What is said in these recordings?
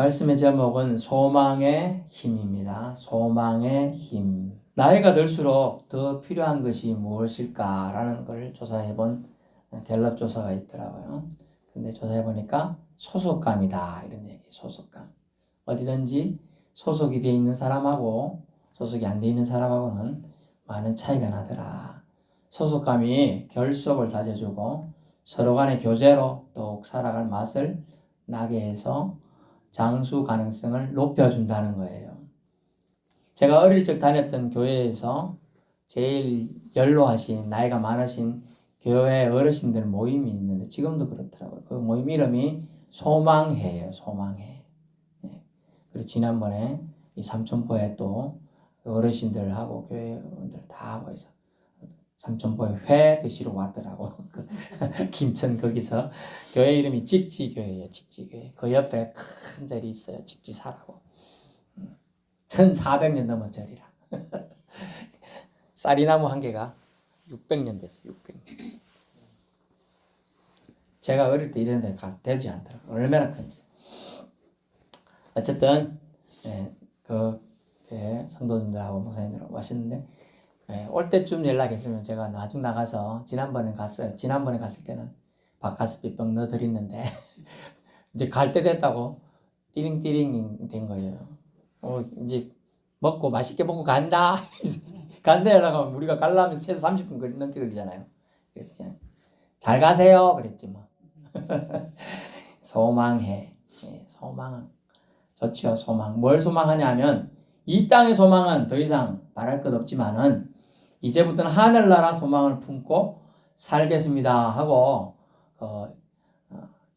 말씀의 제목은 소망의 힘입니다. 소망의 힘. 나이가 들수록 더 필요한 것이 무엇일까라는 걸 조사해본 갤럽 조사가 있더라고요. 근데 조사해보니까 소속감이다. 이런 얘기, 소속감. 어디든지 소속이 되어 있는 사람하고 소속이 안 되어 있는 사람하고는 많은 차이가 나더라. 소속감이 결속을 다져주고 서로 간의 교제로 더욱 살아갈 맛을 나게 해서 장수 가능성을 높여준다는 거예요. 제가 어릴 적 다녔던 교회에서 제일 연로하신, 나이가 많으신 교회 어르신들 모임이 있는데 지금도 그렇더라고요. 그 모임 이름이 소망회예요. 소망회. 그리고 지난번에 이 삼천포에 또 어르신들하고 교회원들 다 하고 해서 삼천포에 회 드시러 왔더라고. 김천 거기서 교회 이름이 직지교회예요. 직지교회. 그 옆에 큰 절이 있어요. 직지사라고. 1400년 넘은 절이라. 쌀이나무 한 개가 600년 됐어요. 600년. 제가 어릴 때 이런 데가 되지 않더라고요. 얼마나 큰지. 어쨌든 그 성도님들하고 목사님들하고 왔었는데 올 때쯤 연락했으면 제가 나중 나가서 지난번에 갔어요. 지난번에 갔을 때는 바카스피 병 넣어드렸는데 이제 갈 때 됐다고 띠링띠링 된 거예요. 이제 먹고 맛있게 먹고 간다. 간다 연락하면 우리가 가려면 최소 30분 넘게 걸리잖아요. 그래서 그냥 잘 가세요 그랬지 뭐. 소망해. 소망 좋죠. 소망. 뭘 소망하냐면 이 땅의 소망은 더 이상 말할 것 없지만은 이제부터는 하늘나라 소망을 품고 살겠습니다 하고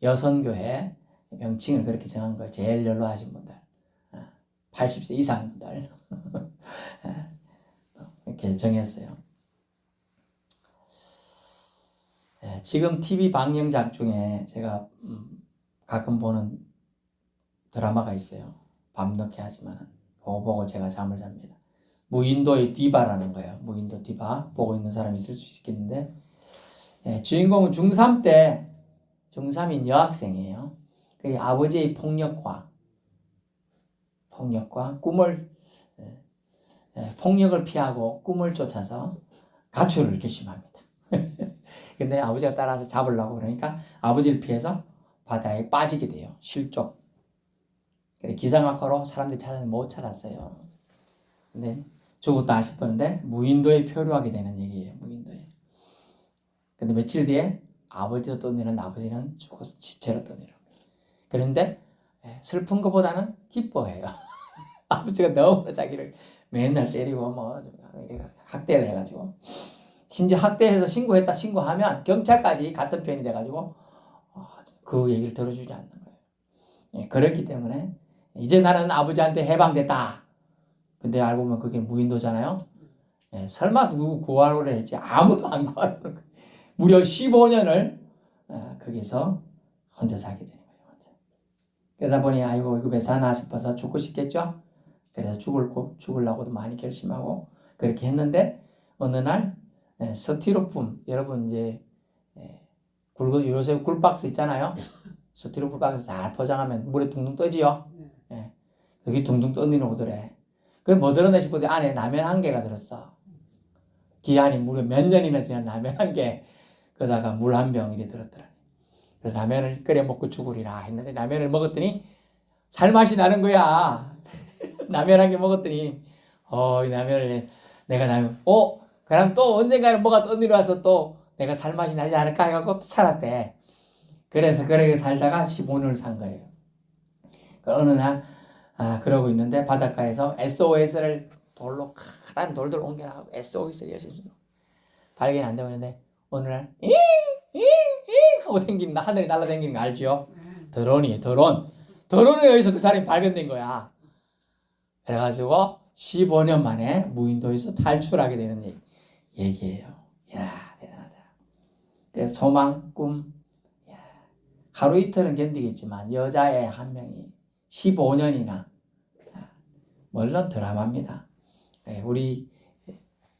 여선교회 명칭을 그렇게 정한 거예요. 제일 연로하신 분들 80세 이상 분들 이렇게 정했어요. 지금 TV 방영작 중에 제가 가끔 보는 드라마가 있어요. 밤늦게 하지만 그거 보고 제가 잠을 잡니다. 무인도의 디바라는 거예요. 무인도 디바 보고 있는 사람이 있을 수 있겠는데 주인공은 중3인 여학생이에요. 그 아버지의 폭력과 폭력을 피하고 꿈을 쫓아서 가출을 결심합니다. 근데 아버지가 따라서 잡으려고 그러니까 아버지를 피해서 바다에 빠지게 돼요. 실족. 기상악화로 사람들이 찾아서 못 찾았어요. 근데 죽었다 싶었는데 무인도에 표류하게 되는 얘기예요. 무인도에. 근데 며칠 뒤에 아버지도 떠내렸는데 아버지는 죽어서 지체로 떠내려옵니다. 그런데 슬픈 것보다는 기뻐해요. 아버지가 너무 자기를 맨날 때리고 뭐 학대를 해가지고 심지어 학대해서 신고하면 경찰까지 같은 편이 돼가지고 그 얘기를 들어주지 않는 거예요. 그렇기 때문에 이제 나는 아버지한테 해방됐다. 근데 알고 보면 그게 무인도잖아요. 설마 누구 구하러 했지 아무도 안 구하러 거예요. 무려 15년을 거기서 혼자 살게 되는 거예요. 혼자. 그러다 보니 아이고 이거 왜 사나 싶어서 죽고 싶겠죠. 그래서 죽으려고도 많이 결심하고 그렇게 했는데 어느 날 스티로폼 여러분 이제 요새 굴박스 있잖아요. 스티로폼 박스 다 포장하면 물에 둥둥 떠지요. 그게 둥둥 떠내려 오더래. 그게 뭐 들었나 싶어도 안에 라면 한 개가 들었어. 기한이 무려 몇 년이나 지난 라면 한 개. 그러다가 물 한 병 이래 들었더라. 그래서 라면을 끓여 먹고 죽으리라 했는데 라면을 먹었더니 살맛이 나는 거야. 라면 한 개 먹었더니 이 라면을 그럼 또 언젠가는 뭐가 떠내려와서 또 내가 살맛이 나지 않을까 해갖고 또 살았대. 그래서 그렇게 살다가 15년을 산 거예요. 어느 날 그러고 있는데 바닷가에서 SOS를 돌로 크단 돌들 옮겨나가고 SOS를 열심히 발견이 안 되고 있는데 어느 날 잉잉잉 하고 생긴다. 하늘에 날아다니는 거 알죠? 드론이에요. 드론에 의해서 그 사람이 발견된 거야. 그래가지고 15년 만에 무인도에서 탈출하게 되는 얘기예요. 이야 대단하다. 그래서 소망, 꿈 하루 이틀은 견디겠지만 여자애 한 명이 15년이나 물론 드라마입니다. 우리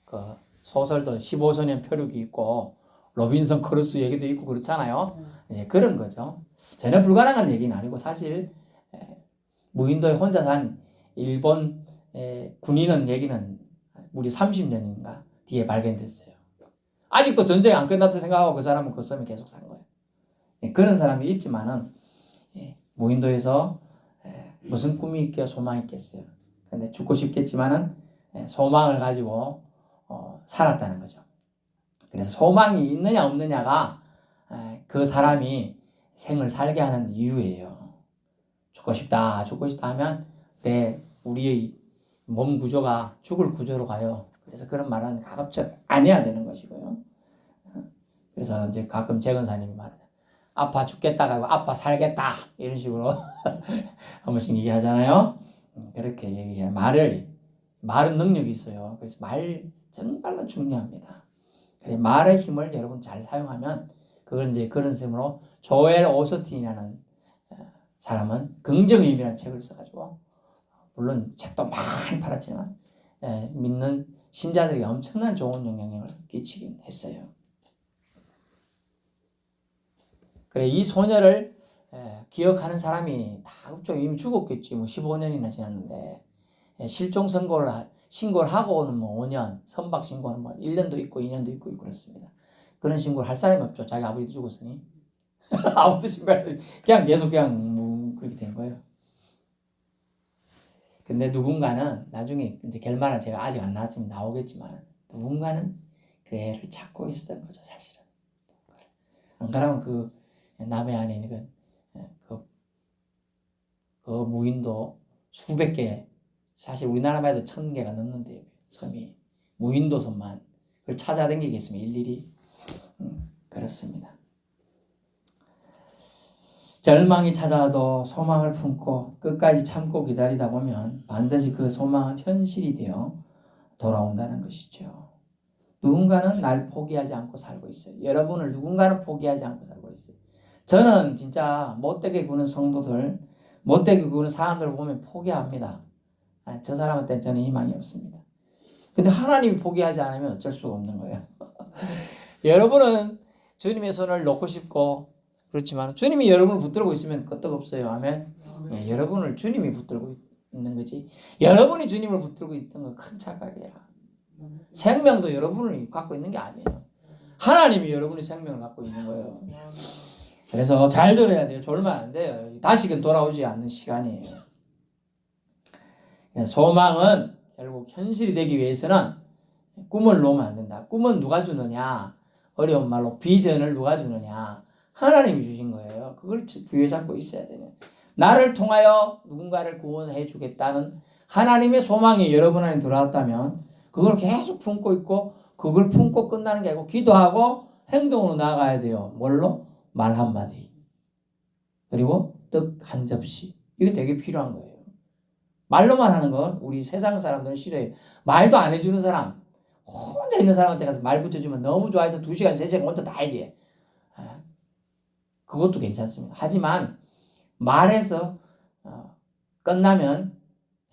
그 소설도 15소년 표류기 있고 로빈son 크루소 얘기도 있고 그렇잖아요. 이제 그런 거죠. 전혀 불가능한 얘기는 아니고 사실 무인도에 혼자 산 일본 군인은 얘기는 무려 30년인가 뒤에 발견됐어요. 아직도 전쟁이 안 끝났다 생각하고 그 사람은 그 섬에 계속 산 거예요. 그런 사람이 있지만은 무인도에서 무슨 꿈이 있겠어요? 소망이 있겠어요? 근데 죽고 싶겠지만은 소망을 가지고 살았다는 거죠. 그래서 소망이 있느냐 없느냐가 그 사람이 생을 살게 하는 이유예요. 죽고 싶다 하면 우리의 몸 구조가 죽을 구조로 가요. 그래서 그런 말은 가급적 안 해야 되는 것이고요. 그래서 이제 가끔 재건사님이 말하죠. 아파 죽겠다가 아니고 아파 살겠다 이런 식으로 한 번씩 얘기하잖아요. 그렇게 얘기해요. 말은 능력이 있어요. 그래서 말 정말로 중요합니다. 그래 말의 힘을 여러분 잘 사용하면 그걸 이제 그런 셈으로 조엘 오스틴이라는 사람은 긍정의 힘이라는 책을 써가지고 물론 책도 많이 팔았지만 믿는 신자들에게 엄청난 좋은 영향력을 끼치긴 했어요. 그래 이 소녀를 기억하는 사람이 다 이미 죽었겠지. 15년이나 지났는데 실종 신고를 하고는 5년, 선박 신고는 1년도 있고 2년도 있고 그렇습니다. 그런 신고를 할 사람이 없죠. 자기 아버지도 죽었으니 아무도 신고할 사람이 그냥 계속 그렇게 된 거예요. 근데 누군가는 나중에 이제 결말은 제가 아직 안 나왔지만 나오겠지만 누군가는 그 애를 찾고 있었던 거죠, 사실은. 안 그러면 그 남해 안에 있는 그 무인도 수백 개, 사실 우리나라만 해도 1000개가 넘는데요. 섬이 무인도 섬만 그걸 찾아다니겠으면 일일이 그렇습니다. 절망이 찾아와도 소망을 품고 끝까지 참고 기다리다 보면 반드시 그 소망은 현실이 되어 돌아온다는 것이죠. 누군가는 날 포기하지 않고 살고 있어요. 여러분을 누군가는 포기하지 않고 살고 있어요. 저는 진짜 못되게 구는 성도들, 못되게 구는 사람들을 보면 포기합니다. 저 사람한테는 저는 희망이 없습니다. 근데 하나님이 포기하지 않으면 어쩔 수가 없는 거예요. 여러분은 주님의 손을 놓고 싶고 그렇지만 주님이 여러분을 붙들고 있으면 끄떡없어요. 아멘. 여러분을 주님이 붙들고 있는 거지. 여러분이 주님을 붙들고 있던 건 큰 착각이야. 생명도 여러분을 갖고 있는 게 아니에요. 하나님이 여러분의 생명을 갖고 있는 거예요. 그래서 잘 들어야 돼요. 졸면 안 돼요. 다시금 돌아오지 않는 시간이에요. 소망은 결국 현실이 되기 위해서는 꿈을 놓으면 안 된다. 꿈은 누가 주느냐? 어려운 말로 비전을 누가 주느냐? 하나님이 주신 거예요. 그걸 부여 잡고 있어야 되네. 나를 통하여 누군가를 구원해 주겠다는 하나님의 소망이 여러분 안에 들어왔다면 그걸 계속 품고 있고 그걸 품고 끝나는 게 아니고 기도하고 행동으로 나아가야 돼요. 뭘로? 말 한마디. 그리고 떡 한 접시. 이게 되게 필요한 거예요. 말로만 하는 건 우리 세상 사람들은 싫어해요. 말도 안 해주는 사람, 혼자 있는 사람한테 가서 말 붙여주면 너무 좋아해서 2시간, 3시간 혼자 다 얘기해. 그것도 괜찮습니다. 하지만 말해서 끝나면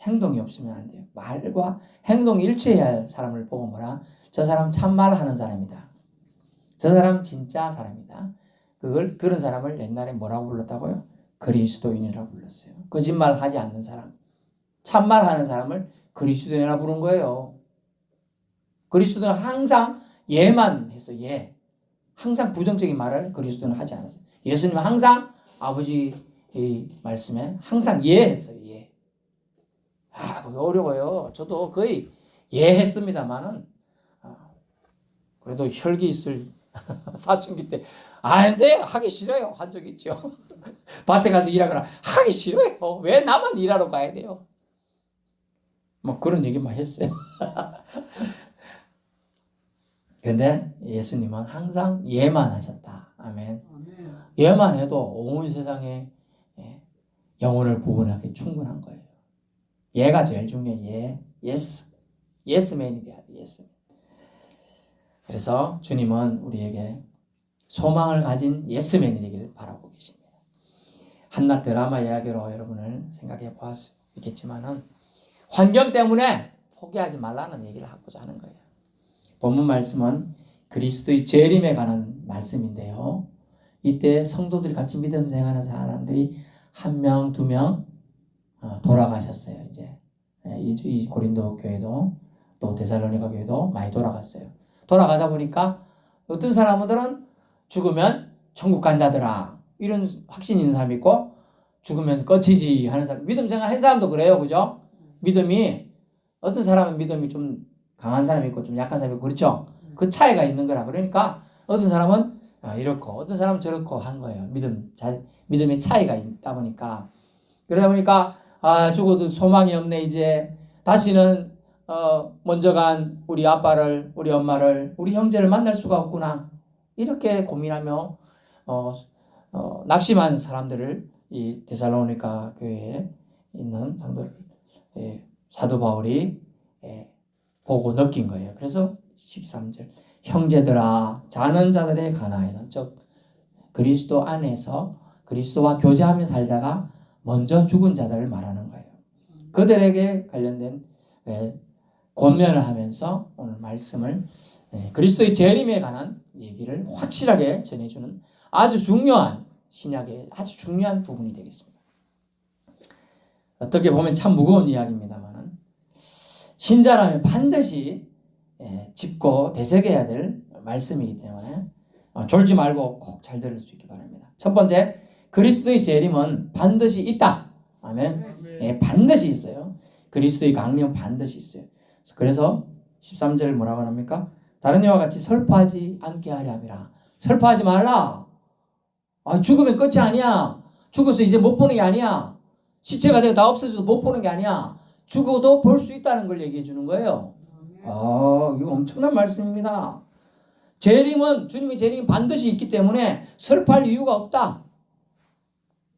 행동이 없으면 안 돼요. 말과 행동이 일치해야 할 사람을 보고 뭐라? 저 사람 참말하는 사람이다. 저 사람 진짜 사람이다. 그런 사람을 옛날에 뭐라고 불렀다고요? 그리스도인이라고 불렀어요. 거짓말하지 않는 사람. 참말하는 사람을 그리스도인이라고 부른 거예요. 그리스도는 항상 예만 했어. 예. 항상 부정적인 말을 그리스도는 하지 않았어요. 예수님은 항상 아버지 말씀에 항상 예 했어요. 예. 그게 어려워요. 저도 거의 예 했습니다만은 그래도 혈기 있을 사춘기 때 근데 하기 싫어요. 한 적 있죠. 밭에 가서 일하거나 하기 싫어요. 왜 나만 일하러 가야 돼요? 뭐 그런 얘기만 했어요. 근데 예수님은 항상 예만 하셨다. 아멘. 예만 해도 온 세상에 영혼을 구원하기 충분한 거예요. 예가 제일 중요해요. 예. 예스. 예스맨이 돼야 돼. 예스맨. 그래서 주님은 우리에게 소망을 가진 예스맨이 되기를 바라고 계십니다. 한낱 드라마 이야기로 여러분을 생각해 보았겠지만은 환경 때문에 포기하지 말라는 얘기를 하고자 하는 거예요. 본문 말씀은 그리스도의 재림에 관한 말씀인데요. 이때 성도들이 같이 믿음 생활하는 사람들이 1명, 2명 돌아가셨어요. 이제 이 고린도 교회도 또 데살로니가 교회도 많이 돌아갔어요. 돌아가다 보니까 어떤 사람들은 죽으면 천국 간다더라 이런 확신 있는 사람이 있고, 죽으면 끝이지 하는 사람, 믿음 생활한 사람도 그래요. 그죠? 믿음이 어떤 사람은 믿음이 좀 강한 사람이 있고 좀 약한 사람이 있고, 그렇죠? 그 차이가 있는 거라. 그러니까 어떤 사람은 이렇고 어떤 사람은 저렇고 한 거예요. 믿음의 차이가 있다 보니까. 그러다 보니까 죽어도 소망이 없네. 이제 다시는 먼저 간 우리 아빠를, 우리 엄마를, 우리 형제를 만날 수가 없구나, 이렇게 고민하며 낙심한 사람들을 이 데살로니가 교회에 있는 성도를 사도 바울이 보고 느낀 거예요. 그래서 13절, 형제들아 자는 자들의 간하에는, 즉 그리스도 안에서 그리스도와 교제하며 살다가 먼저 죽은 자들을 말하는 거예요. 그들에게 관련된 권면을 하면서 오늘 말씀을 그리스도의 재림에 관한 얘기를 확실하게 전해주는 아주 중요한 신약의 아주 중요한 부분이 되겠습니다. 어떻게 보면 참 무거운 이야기입니다만 신자라면 반드시 짚고 되새겨야 될 말씀이기 때문에 졸지 말고 꼭 잘 들을 수 있기 바랍니다. 첫 번째, 그리스도의 재림은 반드시 있다. 아멘. 반드시 있어요. 그리스도의 강림은 반드시 있어요. 그래서 13절 뭐라고 합니까? 다른 이와 같이 슬퍼하지 않게 하려 함이라. 슬퍼하지 말라. 죽으면 끝이 아니야. 죽어서 이제 못 보는 게 아니야. 시체가 되고 다 없어져도 못 보는 게 아니야. 죽어도 볼 수 있다는 걸 얘기해 주는 거예요. 이거 엄청난 말씀입니다. 재림은, 주님의 재림이 반드시 있기 때문에 슬퍼할 이유가 없다.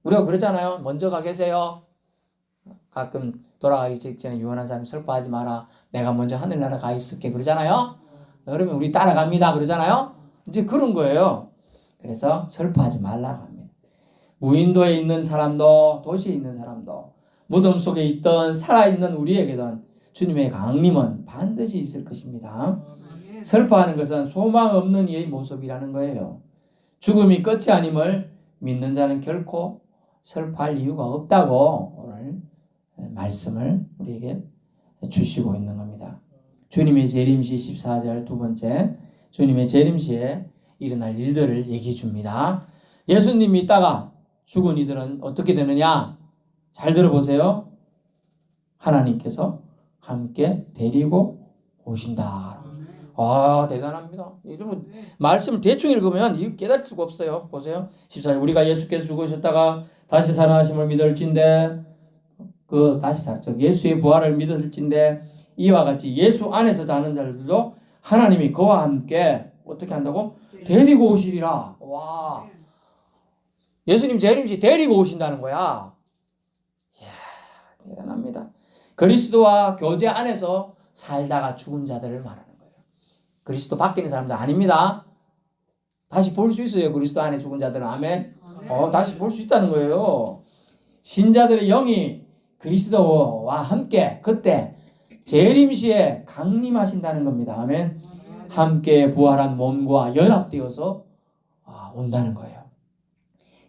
우리가 그러잖아요. 먼저 가 계세요. 가끔 돌아가기 직전에 유언한 사람이 슬퍼하지 마라, 내가 먼저 하늘나라 가 있을게, 그러잖아요. 그러면 우리 따라갑니다, 그러잖아요. 이제 그런 거예요. 그래서 슬퍼하지 말라고 합니다. 무인도에 있는 사람도 도시에 있는 사람도 무덤 속에 있던 살아있는 우리에게든 주님의 강림은 반드시 있을 것입니다. 슬퍼하는 것은 소망 없는 이의 모습이라는 거예요. 죽음이 끝이 아님을 믿는 자는 결코 슬퍼할 이유가 없다고 오늘 말씀을 우리에게 주시고 있는 겁니다. 주님의 재림시 14절 두 번째, 주님의 재림시에 일어날 일들을 얘기해 줍니다. 예수님이 있다가 죽은 이들은 어떻게 되느냐? 잘 들어보세요. 하나님께서 함께 데리고 오신다. 대단합니다. 이러면 말씀을 대충 읽으면 이거 깨달을 수가 없어요. 보세요. 14절, 우리가 예수께서 죽으셨다가 다시 살아나심을 믿을진대, 예수의 부활을 믿을진대, 이와 같이 예수 안에서 자는 자들도 하나님이 그와 함께 어떻게 한다고? 데리고 오시리라. 예수님 재림시 데리고 오신다는 거야. 이야, 대단합니다. 그리스도와 교제 안에서 살다가 죽은 자들을 말하는 거예요. 그리스도 밖에 있는 사람들 아닙니다. 다시 볼 수 있어요. 그리스도 안에 죽은 자들은. 아멘. 다시 볼 수 있다는 거예요. 신자들의 영이 그리스도와 함께 그때 재림시에 강림하신다는 겁니다. 아멘. 함께 부활한 몸과 연합되어서 온다는 거예요.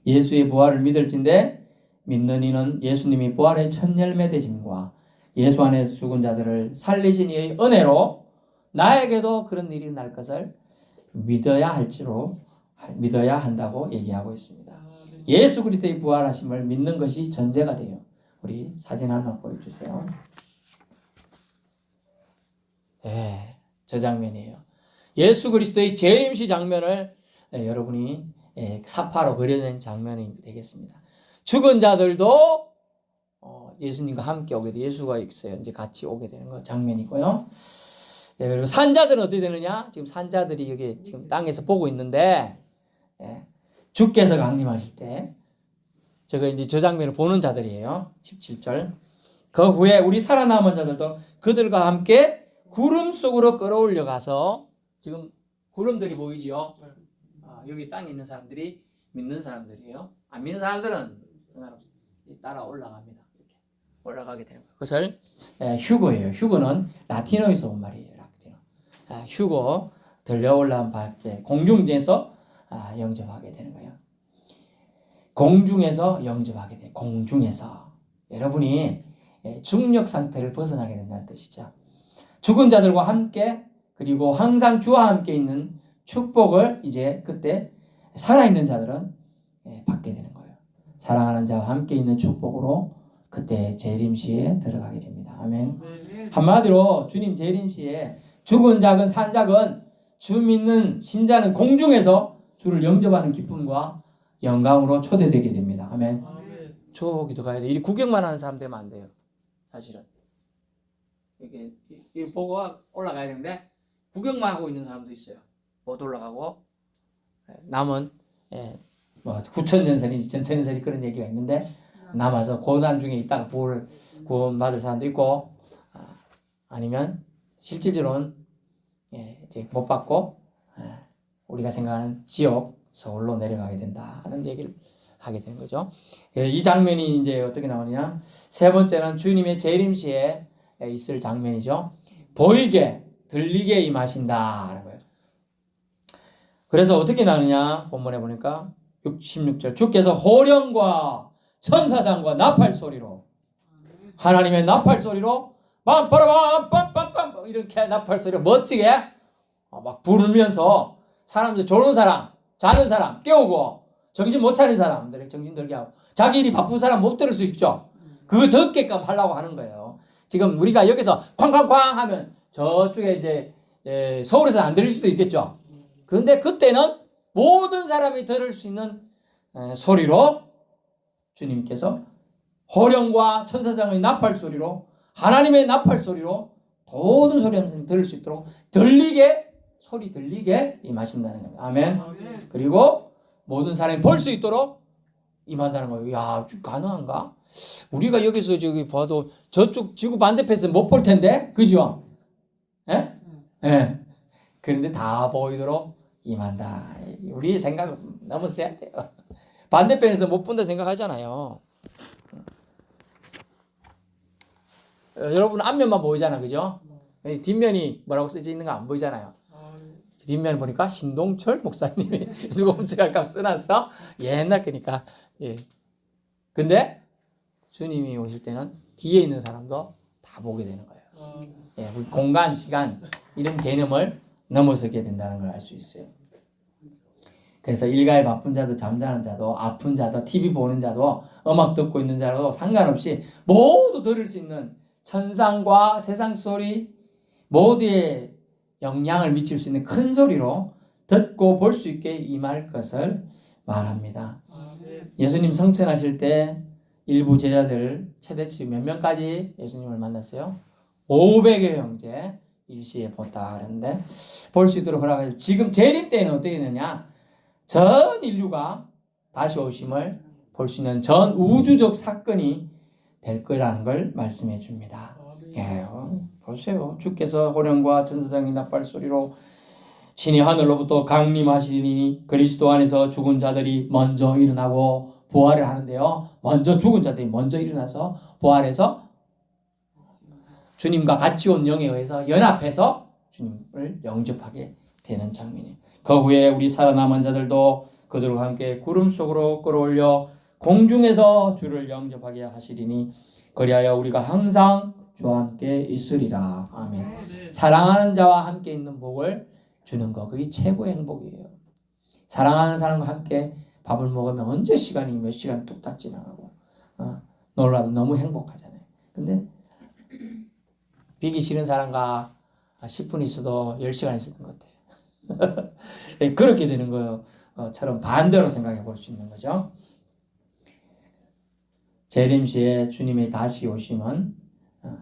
예수의 부활을 믿을진대 믿는 이는 예수님이 부활의 첫 열매 되심과 예수 안에서 죽은 자들을 살리신 이의 은혜로 나에게도 그런 일이 날 것을 믿어야 한다고 얘기하고 있습니다. 예수 그리스도의 부활하심을 믿는 것이 전제가 돼요. 우리 사진 하나 보여주세요. 저 장면이에요. 예수 그리스도의 재림시 장면을 여러분이 사파로 그려낸 장면이 되겠습니다. 죽은 자들도 예수님과 함께 오게 돼, 예수가 있어요. 이제 같이 오게 되는 거 장면이고요. 그리고 산자들은 어떻게 되느냐? 지금 산자들이 여기 지금 땅에서 보고 있는데, 주께서 강림하실 때, 이제 저 장면을 보는 자들이에요. 17절. 그 후에 우리 살아남은 자들도 그들과 함께 구름 속으로 끌어올려 가서, 지금 구름들이 보이죠? 여기 땅에 있는 사람들이 믿는 사람들이에요. 안 믿는 사람들은 따라 올라갑니다. 이렇게 올라가게 되는 거예요. 그것을 휴거예요. 휴거는 라틴어에서 온 말이에요. 라틴어. 휴거, 들려 올라온 밖에 공중에서 영접하게 되는 거예요. 공중에서 영접하게 돼요. 공중에서. 여러분이 중력 상태를 벗어나게 된다는 뜻이죠. 죽은 자들과 함께 그리고 항상 주와 함께 있는 축복을 이제 그때 살아있는 자들은 받게 되는 거예요. 사랑하는 자와 함께 있는 축복으로 그때 재림시에 들어가게 됩니다. 아멘. 한마디로 주님 재림시에 죽은 자건 산 자건 주 믿는 신자는 공중에서 주를 영접하는 기쁨과 영광으로 초대되게 됩니다. 아멘. 저기도 가야 돼. 이 구경만 하는 사람 되면 안 돼요. 사실은 이게 보고 올라가야 되는데 구경만 하고 있는 사람도 있어요. 못 올라가고 남은 뭐 9,000년설인지 전천년설이 그런 얘기가 있는데 남아서 고난 중에 있다가 구원받을 사람도 있고 아니면 실질적으로는 이제 못 받고 우리가 생각하는 지옥 서울로 내려가게 된다는 얘기를 하게 되는 거죠. 이 장면이 이제 어떻게 나오느냐? 세 번째는 주님의 재림시에 있을 장면이죠. 보이게 들리게 임하신다라는 거예요. 그래서 어떻게 나오느냐? 본문에 보니까 16절 주께서 호령과 천사장과 나팔 소리로 하나님의 나팔 소리로 빰빠라빰빰빰빰 이렇게 나팔 소리로 멋지게 막 부르면서 사람들 졸은 사람 자는 사람 깨우고 정신 못 차린 사람들 정신 들게 하고 자기 일이 바쁜 사람 못 들을 수 있죠. 그거 듣게끔 하려고 하는 거예요. 지금 우리가 여기서 쾅쾅쾅 하면 저쪽에 이제 서울에서 안 들릴 수도 있겠죠. 근데 그때는 모든 사람이 들을 수 있는 소리로 주님께서 호령과 천사장의 나팔 소리로 하나님의 나팔 소리로 모든 소리 들을 수 있도록 소리 들리게 임하신다는 겁니다. 아멘. 그리고 모든 사람이 볼 수 있도록 임한다는 거예요. 야, 가능한가? 우리가 여기서 저기 봐도 저쪽 지구 반대편에서 못 볼 텐데, 그죠? 예? 예. 그런데 다 보이도록 임한다. 우리 생각 너무 세야 돼요. 반대편에서 못 본다 생각하잖아요. 여러분 앞면만 보이잖아, 그죠? 뒷면이 뭐라고 써져 있는 거 안 보이잖아요. 뒷면 보니까 신동철 목사님이 누가 훔쳐갈까 써놨어? 옛날 거니까. 예. 근데 주님이 오실 때는 뒤에 있는 사람도 다 보게 되는 거예요. 예, 공간, 시간 이런 개념을 넘어서게 된다는 걸 알 수 있어요. 그래서 일가에 바쁜 자도 잠자는 자도 아픈 자도 TV 보는 자도 음악 듣고 있는 자도 상관없이 모두 들을 수 있는 천상과 세상 소리 모두에 영향을 미칠 수 있는 큰 소리로 듣고 볼 수 있게 임할 것을 말합니다. 예수님 성천하실 때 일부 제자들 최대치 몇 명까지 예수님을 만났어요? 500여 형제 일시에 보다 그랬는데 볼 수 있도록 허락하시고 지금 재림 때는 어떻게 되느냐? 전 인류가 다시 오심을 볼 수 있는 전 우주적 사건이 될 거라는 걸 말씀해 줍니다. 예, 보세요. 주께서 호령과 천사장의 나팔 소리로 신이 하늘로부터 강림하시리니 그리스도 안에서 죽은 자들이 먼저 일어나고 부활을 하는데요. 먼저 죽은 자들이 먼저 일어나서 부활해서 주님과 같이 온 영에 의해서 연합해서 주님을 영접하게 되는 장면이에요. 그 후에 우리 살아남은 자들도 그들과 함께 구름 속으로 끌어올려 공중에서 주를 영접하게 하시리니 그리하여 우리가 항상 주와 함께 있으리라. 아멘. 사랑하는 자와 함께 있는 복을 주는 거 그게 최고의 행복이에요. 사랑하는 사람과 함께 밥을 먹으면 언제 시간이 몇 시간 뚝딱 지나가고 놀라도 너무 행복하잖아요. 근데 비기 싫은 사람과 10분 있어도 10시간 있었던 것 같아요. 그렇게 되는 것처럼 반대로 생각해 볼 수 있는 거죠. 재림시에 주님의 다시 오심은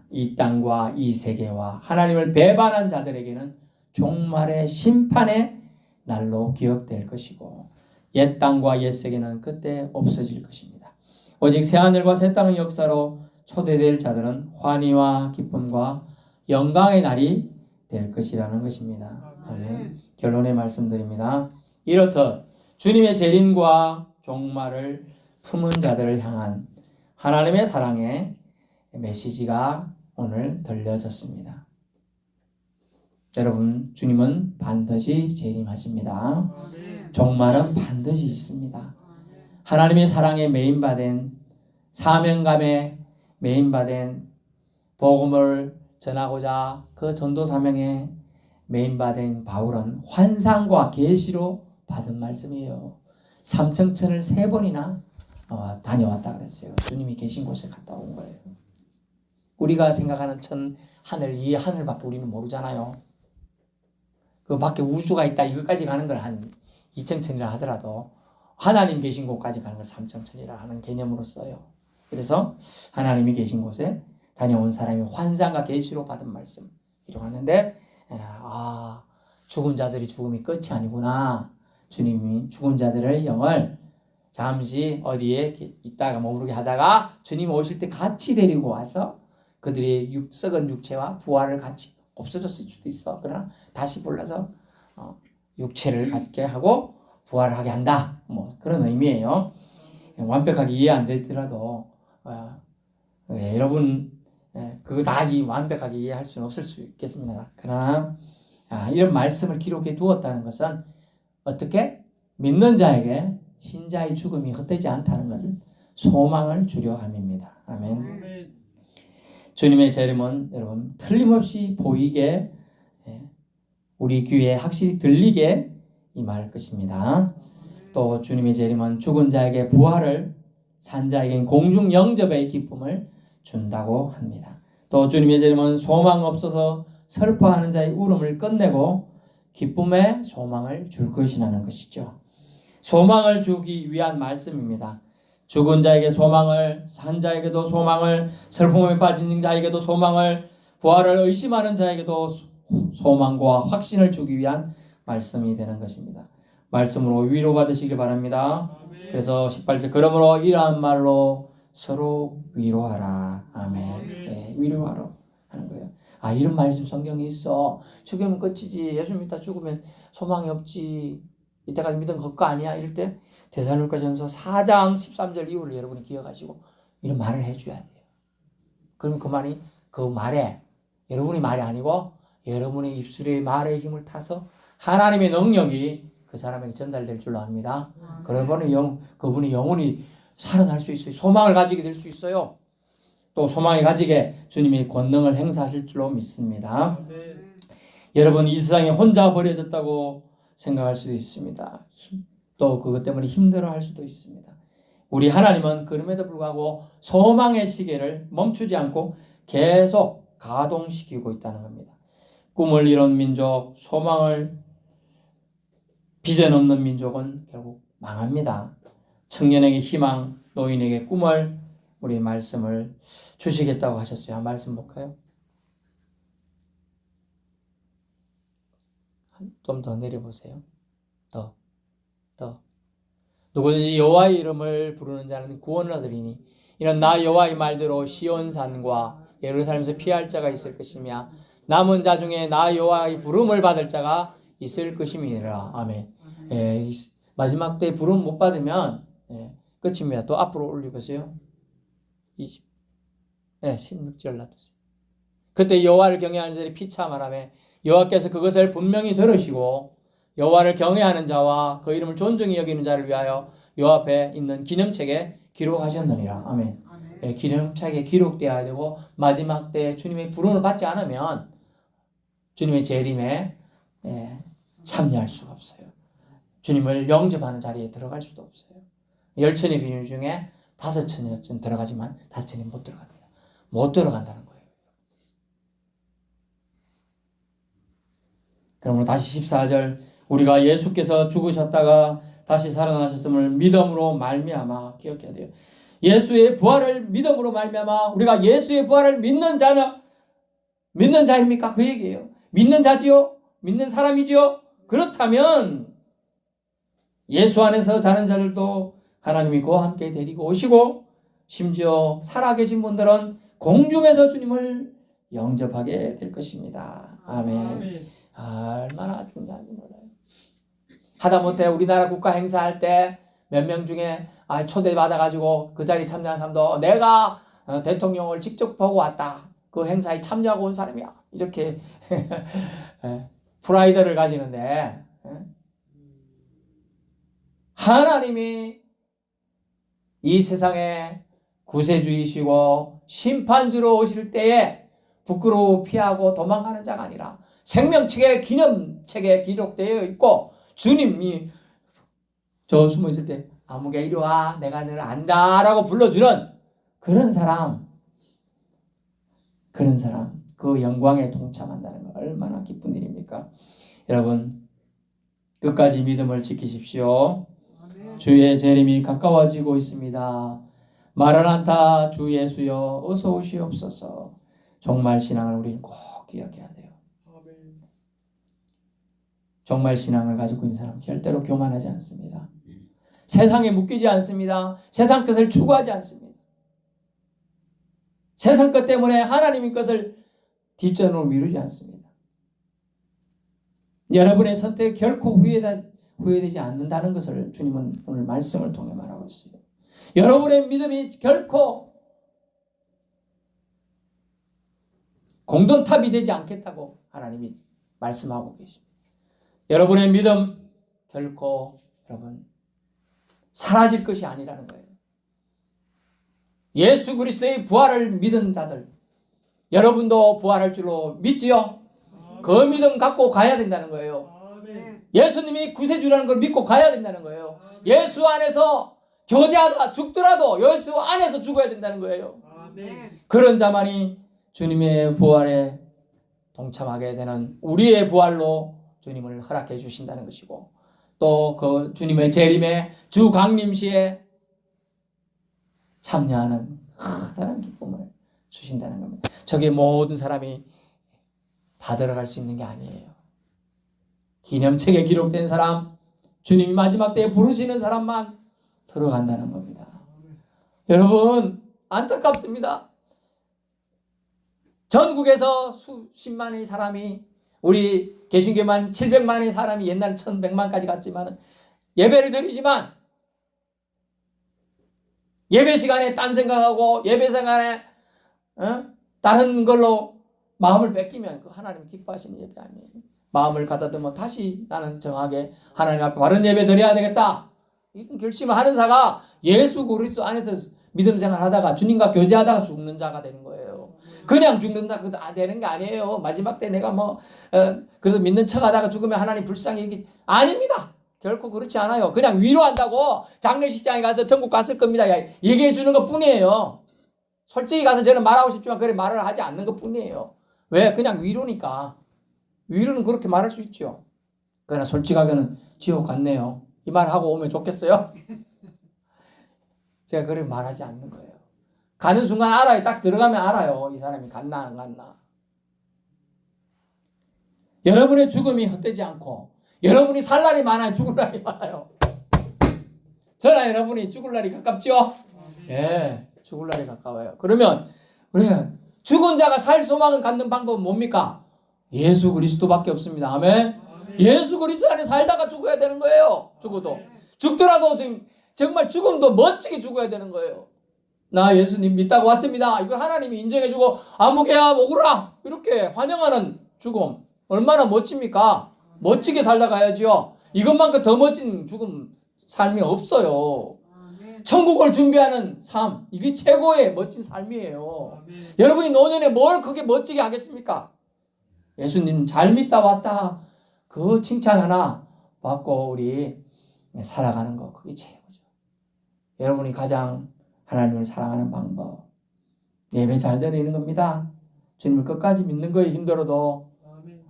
이 땅과 이 세계와 하나님을 배반한 자들에게는 종말의 심판의 날로 기억될 것이고 옛 땅과 옛 세계는 그때 없어질 것입니다. 오직 새하늘과 새 땅의 역사로 초대될 자들은 환희와 기쁨과 영광의 날이 될 것이라는 것입니다. 아멘. 결론에 말씀드립니다. 이렇듯 주님의 재림과 종말을 품은 자들을 향한 하나님의 사랑의 메시지가 오늘 들려졌습니다. 여러분, 주님은 반드시 재림하십니다. 종말은 반드시 있습니다. 하나님의 사랑에 메인받은 사명감에 메인받은 복음을 전하고자 그 전도 사명에 메인받은 바울은 환상과 계시로 받은 말씀이에요. 삼청천을 3번이나 다녀왔다 그랬어요. 주님이 계신 곳에 갔다 온 거예요. 우리가 생각하는 천 하늘, 이 하늘밖에 우리는 모르잖아요. 그 밖에 우주가 있다 이것까지 가는 걸 한 2천천이라 하더라도 하나님 계신 곳까지 가는 걸 3천천이라 하는 개념으로 써요. 그래서 하나님이 계신 곳에 다녀온 사람이 환상과 계시로 받은 말씀 기록하는데, 죽은 자들이 죽음이 끝이 아니구나. 주님이 죽은 자들의 영을 잠시 어디에 있다가 머무르게 하다가 주님 오실 때 같이 데리고 와서 그들의 썩은 육체와 부활을 같이 없어졌을 수도 있어. 그러나 다시 불러서 육체를 갖게 하고 부활하게 한다. 뭐 그런 의미예요. 완벽하게 이해 안 되더라도 여러분 그거 다 완벽하게 이해할 수는 없을 수 있겠습니다. 그러나 이런 말씀을 기록해 두었다는 것은 어떻게 믿는 자에게 신자의 죽음이 헛되지 않다는 것을 소망을 주려 함입니다. 아멘. 주님의 재림은 여러분 틀림없이 보이게, 우리 귀에 확실히 들리게 임할 것입니다. 또 주님의 재림은 죽은 자에게 부활을, 산 자에게는 공중 영접의 기쁨을 준다고 합니다. 또 주님의 재림은 소망 없어서 슬퍼하는 자의 울음을 끝내고 기쁨의 소망을 줄 것이라는 것이죠. 소망을 주기 위한 말씀입니다. 죽은 자에게 소망을, 산 자에게도 소망을, 슬픔에 빠진 자에게도 소망을, 부활을 의심하는 자에게도 소망과 확신을 주기 위한 말씀이 되는 것입니다. 말씀으로 위로받으시길 바랍니다. 아멘. 그래서 18절 그러므로 이러한 말로 서로 위로하라. 아멘. 네, 위로하라 하는 거예요. 이런 말씀 성경에 있어. 죽으면 끝이지. 예수 믿다 죽으면 소망이 없지. 이때까지 믿은 것거 아니야. 이럴 때 데살로니가전서 4장 13절 이후를 여러분이 기억하시고 이런 말을 해줘야 돼요. 그럼 그 말에 여러분이 말이 아니고 여러분의 입술의 말의 힘을 타서 하나님의 능력이 그 사람에게 전달될 줄로 압니다. 그러면 그분이 영원히 살아날 수 있어요. 소망을 가지게 될 수 있어요. 또 소망을 가지게 주님이 권능을 행사하실 줄로 믿습니다. 여러분 이 세상에 혼자 버려졌다고 생각할 수도 있습니다. 또 그것 때문에 힘들어할 수도 있습니다. 우리 하나님은 그럼에도 불구하고 소망의 시계를 멈추지 않고 계속 가동시키고 있다는 겁니다. 꿈을 이룬 민족, 소망을 비전 없는 민족은 결국 망합니다. 청년에게 희망, 노인에게 꿈을 우리 말씀을 주시겠다고 하셨어요. 한 말씀 볼까요? 좀 더 내려보세요. 더. 누구든지 여호와의 이름을 부르는 자는 구원을 얻으리니 이는 나 여호와의 말대로 시온산과 예루살렘에서 피할 자가 있을 것이며 남은 자 중에 나 여호와의 부름을 받을 자가 있을 것임이니라. 아멘. 마지막 때 부름 못 받으면 끝입니다. 또 앞으로 올려보세요. 16절 놔두세요. 그때 여호와를 경외하는 자들이 피차말하며 여호와께서 그것을 분명히 들으시고 여호와를 경외하는 자와 그 이름을 존중히 여기는 자를 위하여 여호와 앞에 있는 기념책에 기록하셨느니라. 아멘. 기념책에 기록되어야 되고 마지막 때 주님의 부름을 받지 않으면 주님의 재림에 참여할 수가 없어요. 주님을 영접하는 자리에 들어갈 수도 없어요. 10천의 비밀 중에 5천이 들어가지만 5천이 못 들어갑니다. 못 들어간다는 거예요. 그러므로 다시 14절 우리가 예수께서 죽으셨다가 다시 살아나셨음을 믿음으로 말미암아 기억해야 돼요. 예수의 부활을 믿음으로 말미암아 우리가 예수의 부활을 믿는 자입니까? 그 얘기예요. 믿는 자지요? 믿는 사람이지요? 그렇다면 예수 안에서 자는 자들도 하나님이 그와 함께 데리고 오시고 심지어 살아계신 분들은 공중에서 주님을 영접하게 될 것입니다. 아멘. 얼마나 중요한지 몰라요. 하다못해 우리나라 국가 행사할 때 몇 명 중에 초대받아가지고 그 자리에 참여한 사람도 내가 대통령을 직접 보고 왔다. 그 행사에 참여하고 온 사람이야. 이렇게 프라이드를 가지는데 하나님이 이 세상에 구세주이시고 심판주로 오실 때에 부끄러워 피하고 도망가는 자가 아니라 생명책에 기념책에 기록되어 있고 주님이 저 숨어 있을 때 아무개 이리 와 내가 너를 안다라고 불러주는 그런 사람 그 영광에 동참한다는 거 얼마나 기쁜 일입니까? 여러분 끝까지 믿음을 지키십시오. 주의 재림이 가까워지고 있습니다. 마라나타 주 예수여 어서 오시옵소서. 정말 신앙을 우리는 꼭 기억해야 돼요. 정말 신앙을 가지고 있는 사람은 절대로 교만하지 않습니다. 세상에 묶이지 않습니다. 세상 것을 추구하지 않습니다. 세상 것 때문에 하나님의 것을 뒷전으로 미루지 않습니다. 여러분의 선택 결코 후회되지 않는다는 것을 주님은 오늘 말씀을 통해 말하고 있습니다. 여러분의 믿음이 결코 공동탑이 되지 않겠다고 하나님이 말씀하고 계십니다. 여러분의 믿음 결코 여러분 사라질 것이 아니라는 거예요. 예수 그리스도의 부활을 믿은 자들 여러분도 부활할 줄로 믿지요? 그 믿음 갖고 가야 된다는 거예요. 예수님이 구세주라는 걸 믿고 가야 된다는 거예요. 예수 안에서 교제하다 죽더라도 예수 안에서 죽어야 된다는 거예요. 그런 자만이 주님의 부활에 동참하게 되는 우리의 부활로 주님을 허락해 주신다는 것이고 또 그 주님의 재림에 주 강림시에 참여하는 커다란 기쁨을 주신다는 겁니다. 저게 모든 사람이 다 들어갈 수 있는 게 아니에요. 기념책에 기록된 사람, 주님이 마지막 때에 부르시는 사람만 들어간다는 겁니다. 여러분 안타깝습니다. 전국에서 수십만의 사람이 우리 개신교만 700만의 사람이 옛날 1100만까지 갔지만 예배를 드리지만 예배 시간에 딴 생각하고 예배 시간에 다른 걸로 마음을 뺏기면 그 하나님 기뻐하시는 예배 아니에요. 마음을 가다듬어 다시 나는 정하게 하나님 앞에 바른 예배 드려야 되겠다. 이런 결심을 하는 자가 예수 그리스도 안에서 믿음 생활하다가 주님과 교제하다가 죽는 자가 되는 거예요. 그냥 죽는다 그것도 되는 게 아니에요. 마지막 때 내가 그래서 믿는 척하다가 죽으면 하나님 불쌍히 얘기 아닙니다. 결코 그렇지 않아요. 그냥 위로한다고 장례식장에 가서 천국 갔을 겁니다. 얘기해 주는 것 뿐이에요. 솔직히 가서 저는 말하고 싶지만 그래 말을 하지 않는 것 뿐이에요. 왜? 그냥 위로니까. 위로는 그렇게 말할 수 있죠. 그러나 솔직하게는 지옥 갔네요. 이 말 하고 오면 좋겠어요? 제가 그렇게 말하지 않는 거예요. 가는 순간 알아요. 딱 들어가면 알아요. 이 사람이 갔나 안 갔나. 여러분의 죽음이 헛되지 않고 여러분이 살 날이 많아요. 죽을 날이 많아요. 저나 여러분이 죽을 날이 가깝죠? 예, 죽을 날이 가까워요. 그러면 우리가 죽은 자가 살 소망을 갖는 방법은 뭡니까? 예수 그리스도밖에 없습니다. 아멘. 예수 그리스도 안에 살다가 죽어야 되는 거예요. 죽어도. 죽더라도 정말 죽음도 멋지게 죽어야 되는 거예요. 나 예수님 믿다고 왔습니다. 이걸 하나님이 인정해주고 아무개야 오거라 이렇게 환영하는 죽음 얼마나 멋집니까? 멋지게 살다 가야지요. 이것만큼 더 멋진 죽음 삶이 없어요. 천국을 준비하는 삶 이게 최고의 멋진 삶이에요. 여러분이 노년에 뭘 그게 멋지게 하겠습니까? 예수님 잘 믿다 왔다 그 칭찬 하나 받고 우리 살아가는 거 그게 최고죠. 여러분이 가장 하나님을 사랑하는 방법 예배 잘 드리는 겁니다. 주님을 끝까지 믿는 거에 힘들어도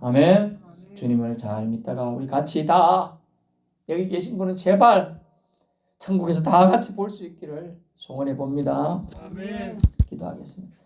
아멘. 주님을 잘 믿다가 우리 같이 다 여기 계신 분은 제발 천국에서 다 같이 볼 수 있기를 소원해 봅니다. 아멘. 기도하겠습니다.